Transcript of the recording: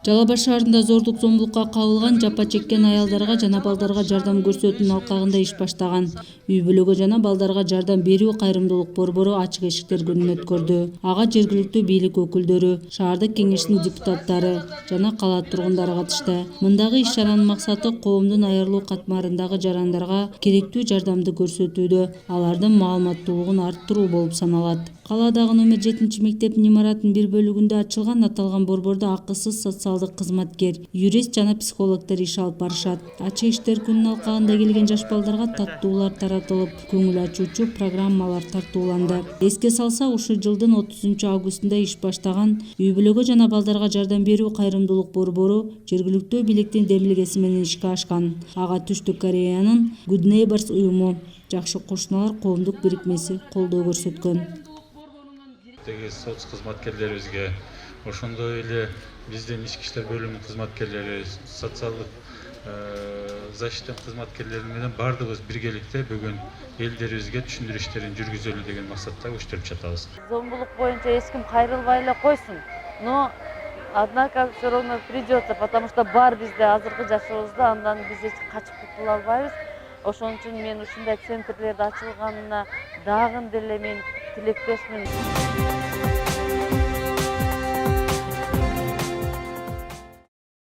Жалал Абад шаарында зордук зомбулукка кабылган, жапа чеккен аялдарга жана балдарга жардам көрсөтүүнүн алкагында иш баштаган үй бүлөгө жана балдарга жардам берүү кайрымдуулук борбору ачык эшиктер күнүн өткөрдү. Ага жергиликтүү бийлик өкүлдөрү, шаардык кеңештин депутаттары жана кала тургундары катышты. Мындагы иш-чаранын максаты коомдун аярлуу катмарындагы жарандарга керектүү жардамды көрсөтүүдө, алардын маалыматтуулугун арттыруу болуп саналат. Каладагы номер 7 мектептин имараттын бир бөлүгүндө ачылган аталган борбордо акысыз социалдык кызматкер, юрист жана психологдор иш алып барышат. Ачык эшиктер күнүнүн алкагында келген жаш балдарга таттуулар таратылып, көңүл ачуучу программалар тартууланды. Эске салсак, ушул жылдын 30-августунда иш баштаган үй бүлөгө жана балдарга жардам берүү кайрымдуулук борбору жергиликтүү бийликтин демилгеси менен ишке ашкан. Ага Түштүк Кореянын Good Neighbors уюму, Жакшы кошуналар коомдук бирикмеси колдоо көрсөткөн. Соц кызматкерлерибизге, ошондой эле биздин ички иштер бөлүмүнүн кызматкерлери, социалдык защита кызматкерлери менен баардыгыбыз биргеликте бүгүн элдерибизге түшүндүрүү иштерин жүргүзөлү деген максатта көчтөрүп жатабыз. Зомбулук боюнча эч ким кайрылбай эле койсун. Но однако все равно придется, потому что бар бизде азыркы жашообузда, андан биз эч качып кутула албайбыз. Ошон үчүн мен ушундай центрлерди ачылганына дагы деле мен тилектешмин.